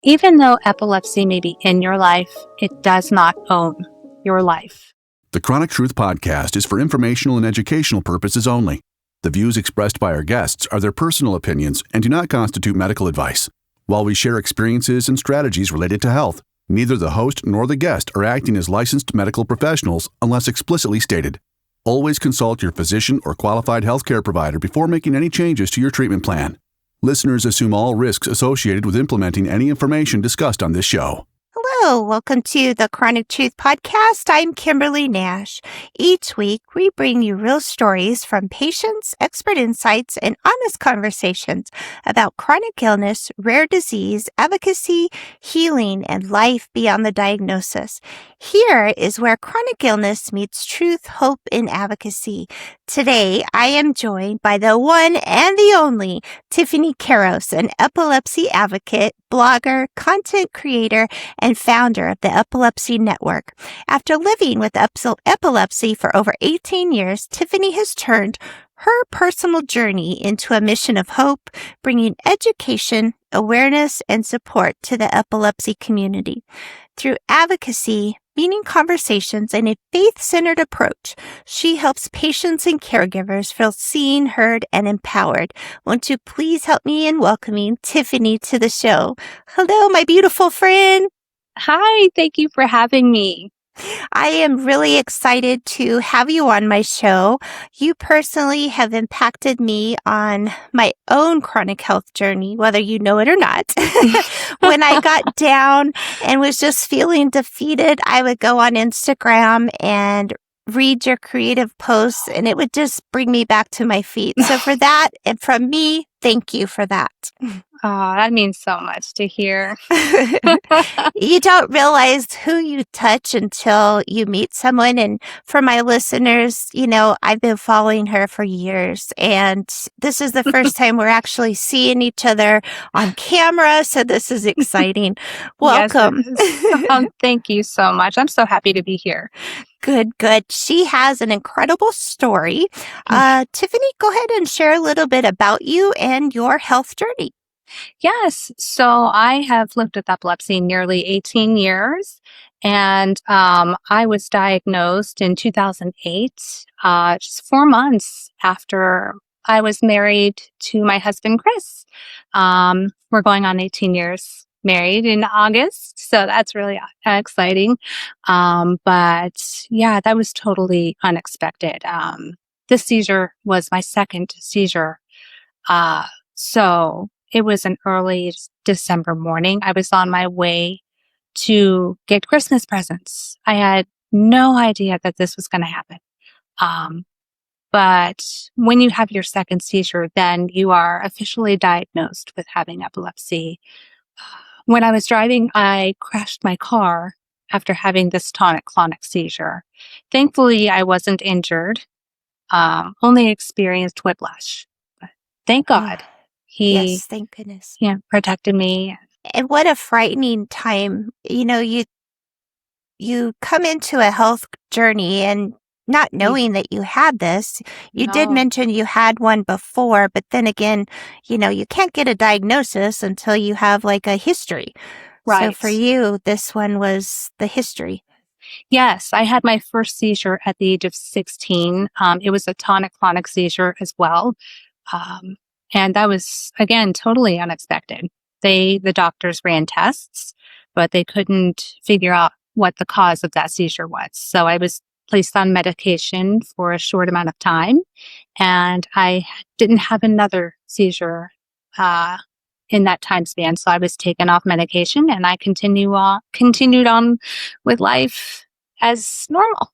Even though epilepsy may be in your life, it does not own your life. The Chronic Truth Podcast is for informational and educational purposes only. The views expressed by our guests are their personal opinions and do not constitute medical advice. While we share experiences and strategies related to health, neither the host nor the guest are acting as licensed medical professionals unless explicitly stated. Always consult your physician or qualified healthcare provider before making any changes to your treatment plan. Listeners assume all risks associated with implementing any information discussed on this show. Hello, welcome to the Chronic Truth Podcast. I'm Kimberly Nash. Each week, we bring you real stories from patients, expert insights, and honest conversations about chronic illness, rare disease, advocacy, healing, and life beyond the diagnosis. Here is where chronic illness meets truth, hope, and advocacy. Today, I am joined by the one and the only Tiffany Kairos, an epilepsy advocate, blogger, content creator, and founder of the Epilepsy Network. After living with epilepsy for over 18 years, Tiffany has turned her personal journey into a mission of hope, bringing education, awareness, and support to the epilepsy community. Through advocacy, meaning conversations, and a faith-centered approach, she helps patients and caregivers feel seen, heard, and empowered. Won't you please help me in welcoming Tiffany to the show? Hello, my beautiful friend. Hi, thank you for having me. I am really excited to have you on my show. You personally have impacted me on my own chronic health journey, whether you know it or not. When I got down and was just feeling defeated, I would go on Instagram and read your creative posts, and it would just bring me back to my feet. So for that, and from me, thank you for that. Oh, that means so much to hear. You don't realize who you touch until you meet someone. And for my listeners, I've been following her for years, and this is the first time we're actually seeing each other on camera. So this is exciting. Welcome. Yes, thank you so much. I'm so happy to be here. Good. She has an incredible story. Tiffany, go ahead and share a little bit about you and your health journey. Yes. So I have lived with epilepsy nearly 18 years, and I was diagnosed in 2008, just 4 months after I was married to my husband, Chris. We're going on 18 years married in August, so that's really exciting. But yeah, that was totally unexpected. This seizure was my second seizure. So it was an early December morning. I was on my way to get Christmas presents. I had no idea that this was going to happen. But when you have your second seizure, then you are officially diagnosed with having epilepsy. When I was driving, I crashed my car after having this tonic-clonic seizure. Thankfully, I wasn't injured, only experienced whiplash. But thank God. Yes, thank goodness. Yeah, protected me. And what a frightening time. You come into a health journey and not knowing that you had this. You did mention you had one before, but then again, you can't get a diagnosis until you have like a history. Right. So for you, this one was the history. Yes, I had my first seizure at the age of 16. It was a tonic-clonic seizure as well. And that was, again, totally unexpected. The doctors ran tests, but they couldn't figure out what the cause of that seizure was. So I was placed on medication for a short amount of time, and I didn't have another seizure in that time span. So I was taken off medication, and I continued on with life as normal.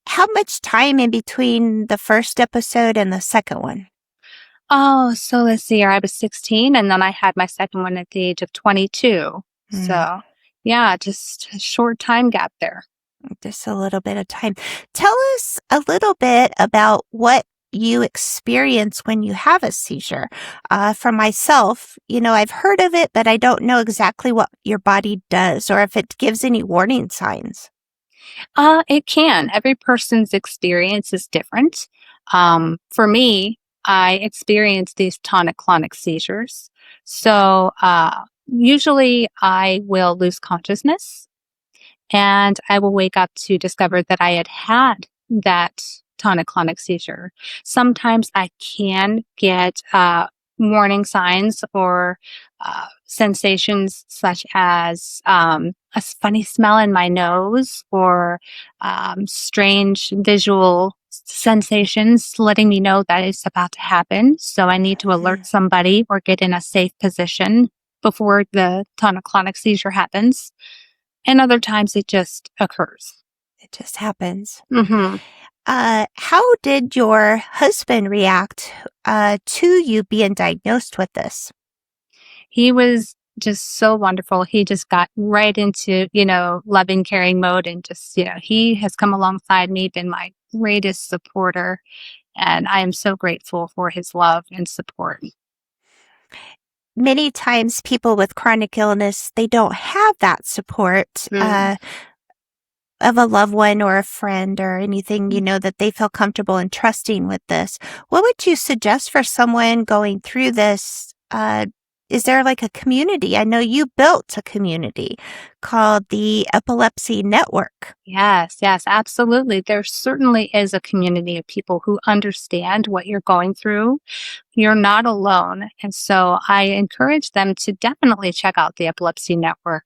How much time in between the first episode and the second one? Oh, so let's see here. I was 16, and then I had my second one at the age of 22. So yeah, just a short time gap there. Just a little bit of time. Tell us a little bit about what you experience when you have a seizure. For myself, I've heard of it, but I don't know exactly what your body does or if it gives any warning signs. It can. Every person's experience is different. For me, I experience these tonic-clonic seizures. So Usually I will lose consciousness and I will wake up to discover that I had that tonic-clonic seizure. Sometimes I can get warning signs or sensations such as a funny smell in my nose or strange visual sensations letting me know that it's about to happen. So I need to alert somebody or get in a safe position before the tonic-clonic seizure happens. And other times it just occurs. It just happens. Mm-hmm. How did your husband react to you being diagnosed with this? He was just so wonderful. He just got right into, loving, caring mode and just, he has come alongside me, been my greatest supporter. And I am so grateful for his love and support. Many times people with chronic illness, they don't have that support of a loved one or a friend or anything, that they feel comfortable and trusting with this. What would you suggest for someone going through this? Is there like a community? I know you built a community called the Epilepsy Network. Yes, absolutely. There certainly is a community of people who understand what you're going through. You're not alone. And so I encourage them to definitely check out the Epilepsy Network.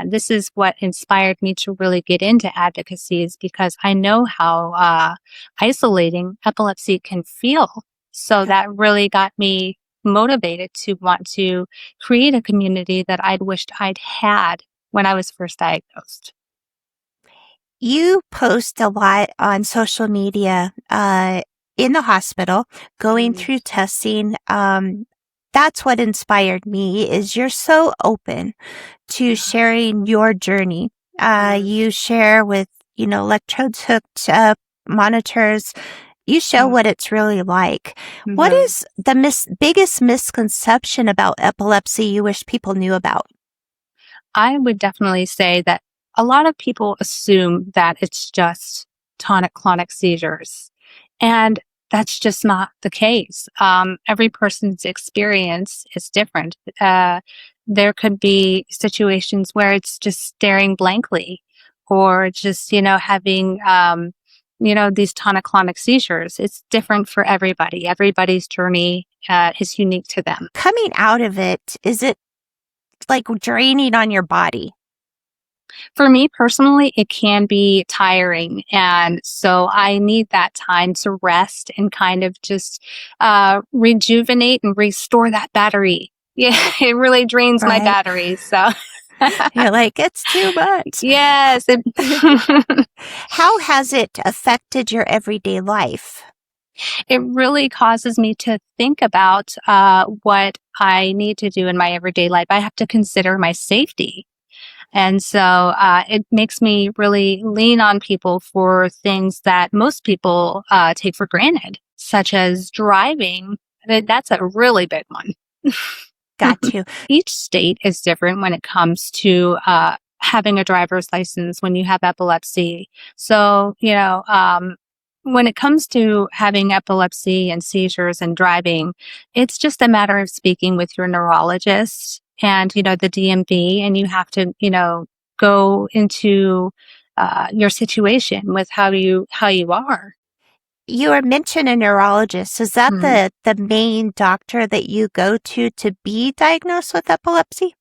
This is what inspired me to really get into advocacy is because I know how isolating epilepsy can feel. So that really got me motivated to want to create a community that I'd wished I'd had when I was first diagnosed. You post a lot on social media in the hospital, going through testing. That's what inspired me is you're so open to sharing your journey. You share with, electrodes hooked up, monitors. You show what it's really like. What is the biggest misconception about epilepsy you wish people knew about? I would definitely say that a lot of people assume that it's just tonic-clonic seizures. And that's just not the case. Every person's experience is different. There could be situations where it's just staring blankly or just, having, these tonic-clonic seizures. It's different for everybody. Everybody's journey is unique to them. Coming out of it, is it like draining on your body? For me personally, it can be tiring. And so I need that time to rest and kind of just rejuvenate and restore that battery. Yeah, it really drains my batteries. So you're like, it's too much. Yes. How has it affected your everyday life? It really causes me to think about what I need to do in my everyday life. I have to consider my safety. And so it makes me really lean on people for things that most people take for granted, such as driving. That's a really big one. Got you. Each state is different when it comes to having a driver's license when you have epilepsy. So, when it comes to having epilepsy and seizures and driving, it's just a matter of speaking with your neurologist and, the DMV, and you have to, go into your situation with how you are. You were mentioned a neurologist. Is that the main doctor that you go to be diagnosed with epilepsy?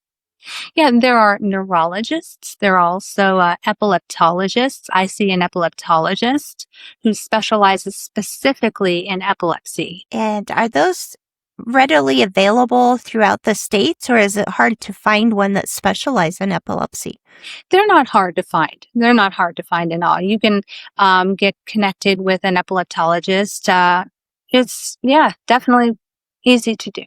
Yeah, there are neurologists. There are also epileptologists. I see an epileptologist who specializes specifically in epilepsy. And are those readily available throughout the states, or is it hard to find one that specializes in epilepsy? They're not hard to find. They're not hard to find at all. You can get connected with an epileptologist. It's, definitely easy to do.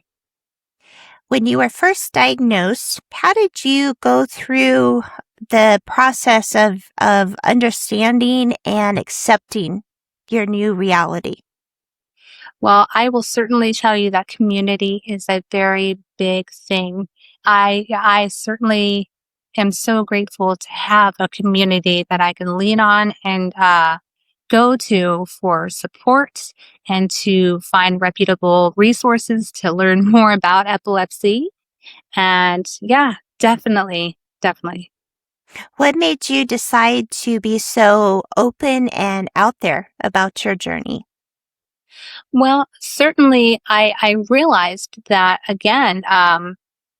When you were first diagnosed, how did you go through the process of understanding and accepting your new reality? Well, I will certainly tell you that community is a very big thing. I certainly am so grateful to have a community that I can lean on and go to for support and to find reputable resources to learn more about epilepsy. And yeah, definitely, definitely. What made you decide to be so open and out there about your journey? Well, certainly I realized that again,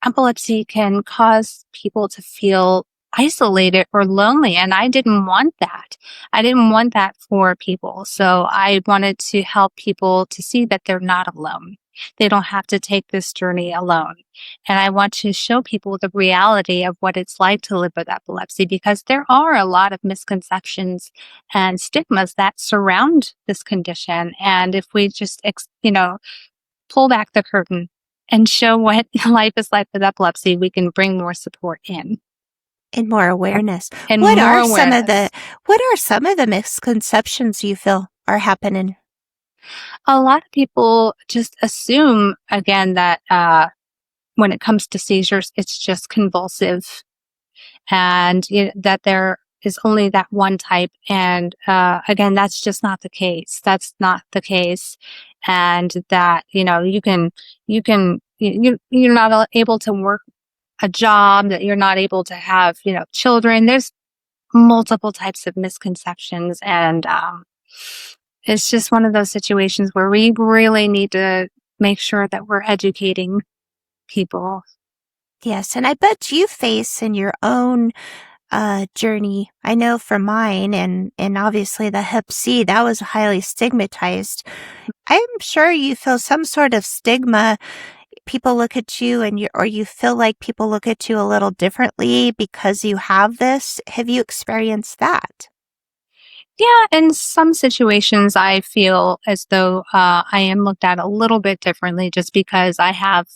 epilepsy can cause people to feel isolated or lonely. And I didn't want that. I didn't want that for people. So I wanted to help people to see that they're not alone. They don't have to take this journey alone. And I want to show people the reality of what it's like to live with epilepsy because there are a lot of misconceptions and stigmas that surround this condition. And if we just, pull back the curtain and show what life is like with epilepsy, we can bring more support in And more awareness. and What more are some of awareness. the misconceptions you feel are happening? A lot of people just assume, again, that when it comes to seizures, it's just convulsive and that there is only that one type. And again, that's just not the case. That's not the case. And that, you're not able to work a job, that you're not able to have, children. There's multiple types of misconceptions. And it's just one of those situations where we really need to make sure that we're educating people. Yes, and I bet you face in your own journey. I know for mine and obviously the Hep C, that was highly stigmatized. I'm sure you feel some sort of stigma. People look at you or you feel like people look at you a little differently because you have this. Have you experienced that? Yeah, in some situations, I feel as though I am looked at a little bit differently, just because I have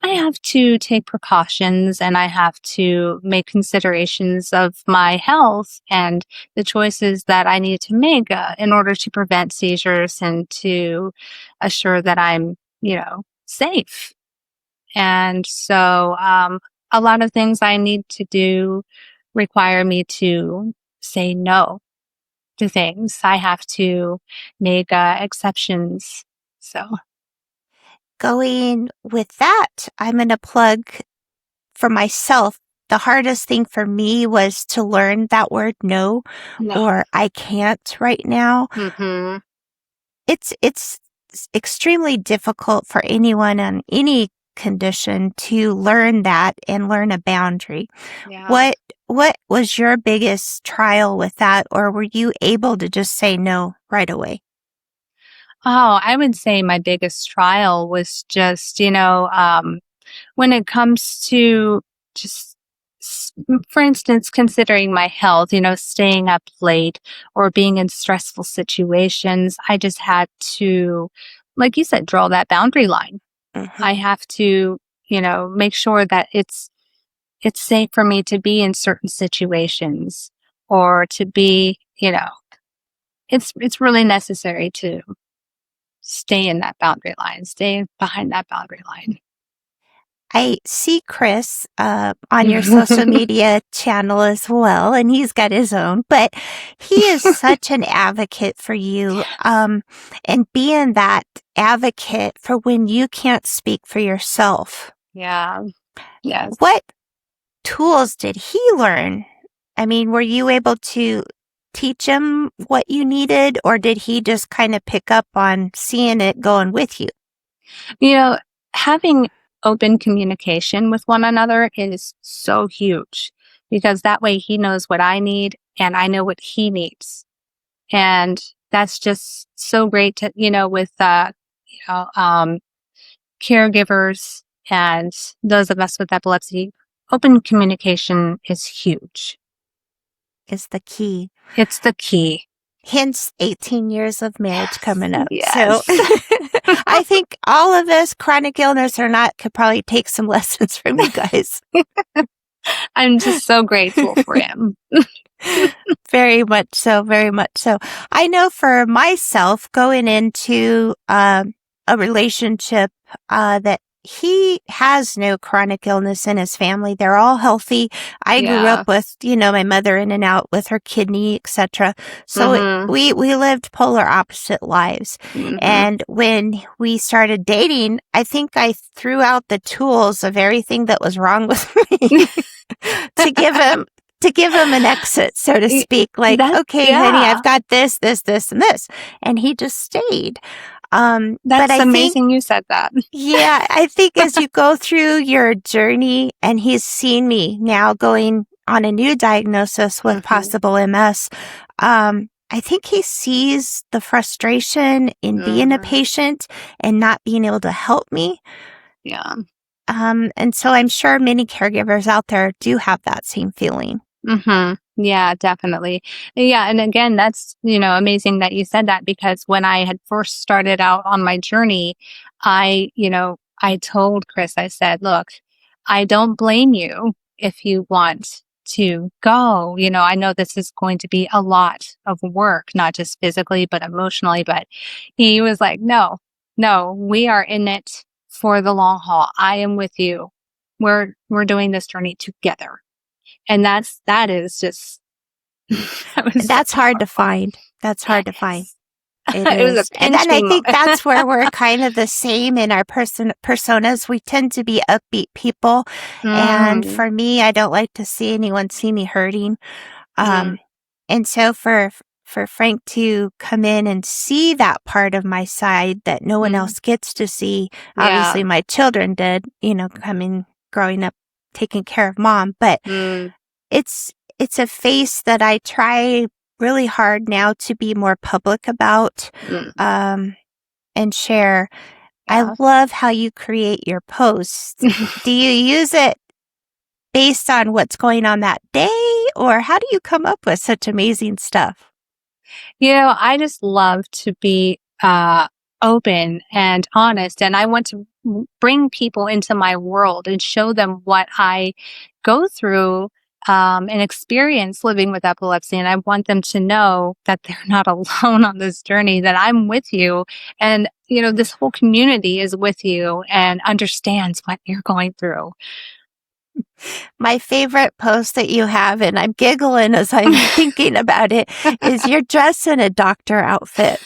to take precautions and I have to make considerations of my health and the choices that I need to make in order to prevent seizures and to assure that I'm, safe. And so, a lot of things I need to do require me to say no to things. I have to make exceptions. So, Going with that, I'm going to plug for myself. The hardest thing for me was to learn that word no no. or I can't right now. Mm-hmm. It's extremely difficult for anyone on any condition to learn that and learn a boundary. Yeah. What was your biggest trial with that, or were you able to just say no right away? Oh, I would say my biggest trial was just, when it comes to just, for instance, considering my health, staying up late or being in stressful situations, I just had to, like you said, draw that boundary line. Mhm. I have to, make sure that it's safe for me to be in certain situations or to be, it's really necessary to stay in that boundary line, stay behind that boundary line. I see Chris on your social media channel as well, and he's got his own, but he is such an advocate for you, and being that advocate for when you can't speak for yourself. Yeah. Yes. What tools did he learn? I mean, were you able to teach him what you needed, or did he just kind of pick up on seeing it going with you? Having open communication with one another is so huge because that way he knows what I need and I know what he needs. And that's just so great to, with, know, um, caregivers and those of us with epilepsy. Open communication is huge. Is the key. It's the key. Hence 18 years of marriage coming up. Yes. So I think all of us, chronic illness or not, could probably take some lessons from you guys. I'm just so grateful for him. Very much so, very much so. I know for myself, going into a relationship that he has no chronic illness in his family. They're all healthy. I grew Yeah. up with, my mother in and out with her kidney, etc. So Mm-hmm. we lived polar opposite lives. Mm-hmm. And when we started dating, I think I threw out the tools of everything that was wrong with me to give him an exit, so to speak. Like, okay, honey, I've got this, and this. And he just stayed. But That's I think, amazing you said that. yeah, I think as you go through your journey, and he's seen me now going on a new diagnosis with possible MS, I think he sees the frustration in being a patient and not being able to help me. Yeah. And so I'm sure many caregivers out there do have that same feeling. Mm-hmm. Yeah, definitely. Yeah. And again, that's, amazing that you said that, because when I had first started out on my journey, I told Chris, I said, look, I don't blame you if you want to go. I know this is going to be a lot of work, not just physically, but emotionally. But he was like, no, we are in it for the long haul. I am with you. We're doing this journey together. And that is just, that's hard to find. That's hard to find. It was is. a And then I think moment. that's where we're kind of the same in our personas. We tend to be upbeat people. And for me, I don't like to see anyone see me hurting. And so for Frank to come in and see that part of my side that no one else gets to see, obviously my children did, coming, growing up, taking care of mom, but it's a face that I try really hard now to be more public about, and share. I love how you create your posts. Do you use it based on what's going on that day, or how do you come up with such amazing stuff? I just love to be open and honest, and I want to bring people into my world and show them what I go through and experience living with epilepsy. And I want them to know that they're not alone on this journey, that I'm with you. And, this whole community is with you and understands what you're going through. My favorite post that you have, and I'm giggling as I'm thinking about it, is you're dressed in a doctor outfit.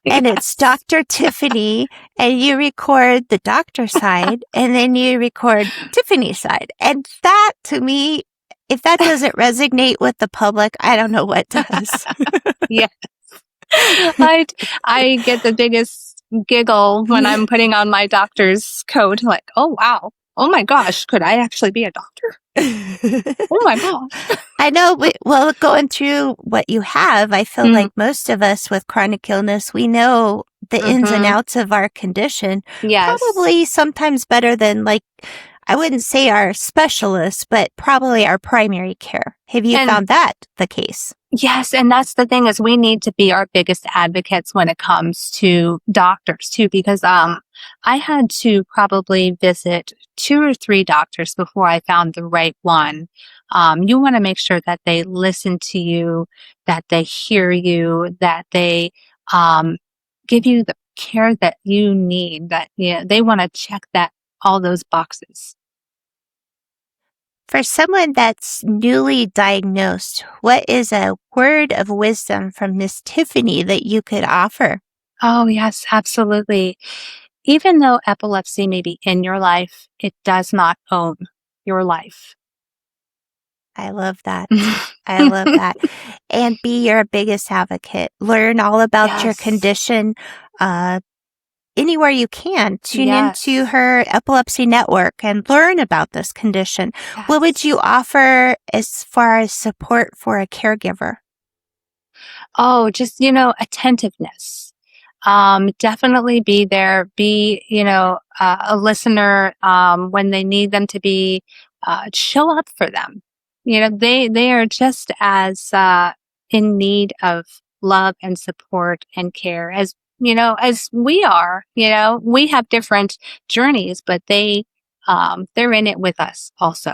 And it's Dr. Tiffany, and you record the doctor side, and then you record Tiffany's side. And that, to me, if that doesn't resonate with the public, I don't know what does. Yes. I get the biggest giggle when I'm putting on my doctor's coat, like, oh, wow. Oh my gosh, could I actually be a doctor? Oh my gosh. I know. Well, going through what you have, I feel like most of us with chronic illness, we know the ins and outs of our condition. Yes. Probably sometimes better than, like, I wouldn't say our specialists, but probably our primary care. Have you found that the case? Yes. And that's the thing, is we need to be our biggest advocates when it comes to doctors too, because I had to probably visit 2 or 3 doctors before I found the right one. You want to make sure that they listen to you, that they hear you, that they give you the care that you need, that they want to check all those boxes. For someone that's newly diagnosed, what is a word of wisdom from Miss Tiffany that you could offer? Oh, yes, absolutely. Even though epilepsy may be in your life, it does not own your life. I love that. I love that. And be your biggest advocate. Learn all about your condition. Anywhere you can, tune into her epilepsy network and learn about this condition. Yes. What would you offer as far as support for a caregiver? Oh, just, attentiveness. Definitely be there. Be, a listener, when they need them to be, show up for them. They are just as, in need of love and support and care as we are. We have different journeys, but they're in it with us also.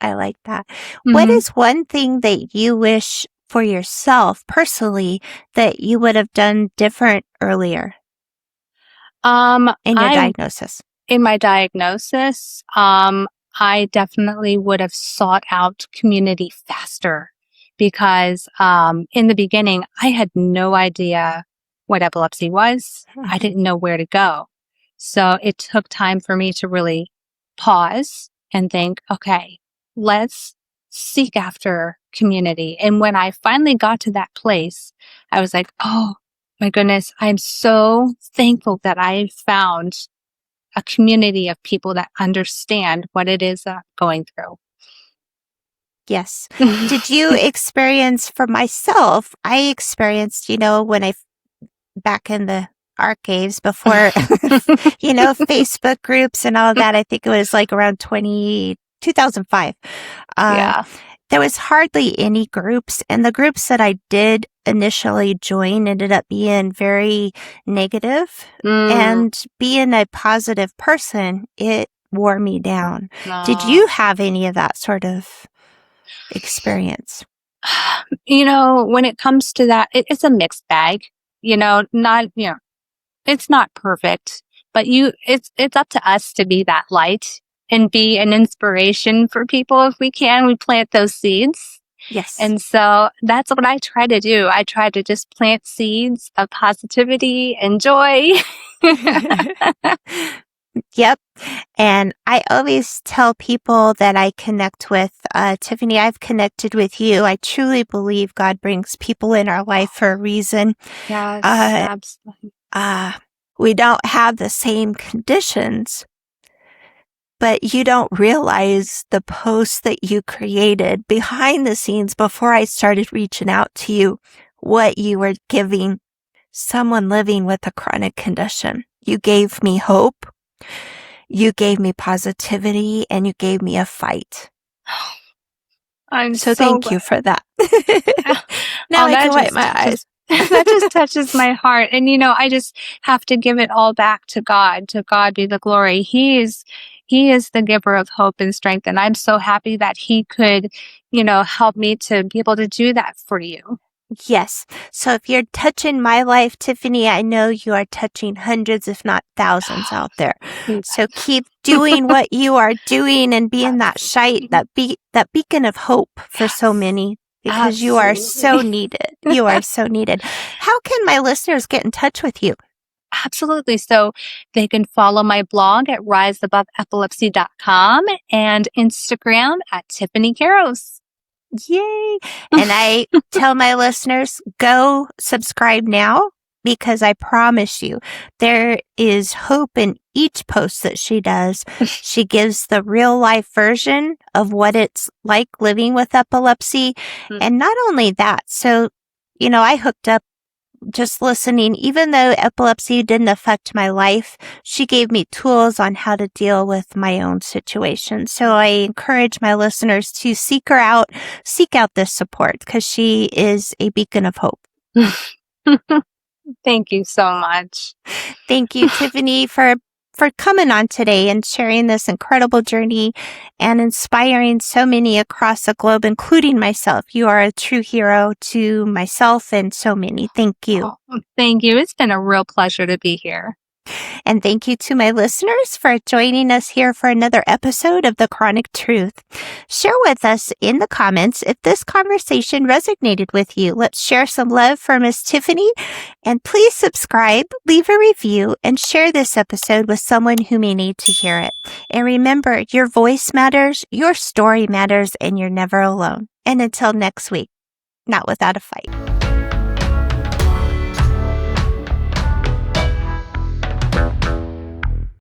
I like that. Mm-hmm. What is one thing that you wish for yourself personally that you would have done different earlier in your diagnosis? in my diagnosis, I definitely would have sought out community faster because in the beginning, I had no idea what epilepsy was. I didn't know where to go. So it took time for me to really pause and think, okay, let's seek after community. And when I finally got to that place, I was like, oh my goodness, I'm so thankful that I found a community of people that understand what it is that I'm going through. Yes. Did you experience, for myself, I experienced, when back in the archives before, Facebook groups and all of that, I think it was like around 2005. Yeah. There was hardly any groups, and the groups that I did initially join ended up being very negative. And being a positive person, it wore me down. Did you have any of that sort of experience? When it comes to that, it's a mixed bag. It's not perfect, but it's up to us to be that light and be an inspiration for people if we can. We plant those seeds. Yes. And so that's what I try to do. I try to just plant seeds of positivity and joy. Yep. And I always tell people that I connect with, Tiffany, I've connected with you. I truly believe God brings people in our life for a reason. Yes, absolutely. We don't have the same conditions, but you don't realize the posts that you created behind the scenes before I started reaching out to you, what you were giving someone living with a chronic condition. You gave me hope. You gave me positivity, and you gave me a fight. I'm so thank you for that. Now I can wipe my eyes. That just touches my heart. And, I just have to give it all back to God. To God be the glory. He is the giver of hope and strength. And I'm so happy that he could, help me to be able to do that for you. Yes. So if you're touching my life, Tiffany, I know you are touching hundreds, if not thousands out there. So keep doing what you are doing and being that that beacon of hope for so many, because you are so needed. You are so needed. How can my listeners get in touch with you? Absolutely. So they can follow my blog at riseaboveepilepsy.com and Instagram at Tiffany Kairos. Yay. And I tell my listeners, go subscribe now, because I promise you there is hope in each post that she does. She gives the real life version of what it's like living with epilepsy. And not only that, so, I hooked up just listening. Even though epilepsy didn't affect my life, she gave me tools on how to deal with my own situation. So I encourage my listeners to seek out this support, because she is a beacon of hope. Thank you so much. Thank you, Tiffany, for coming on today and sharing this incredible journey and inspiring so many across the globe, including myself. You are a true hero to myself and so many. Thank you. Oh, thank you. It's been a real pleasure to be here. And thank you to my listeners for joining us here for another episode of The Chronic Truth. Share with us in the comments if this conversation resonated with you. Let's share some love for Miss Tiffany. And please subscribe, leave a review, and share this episode with someone who may need to hear it. And remember, your voice matters, your story matters, and you're never alone. And until next week, not without a fight.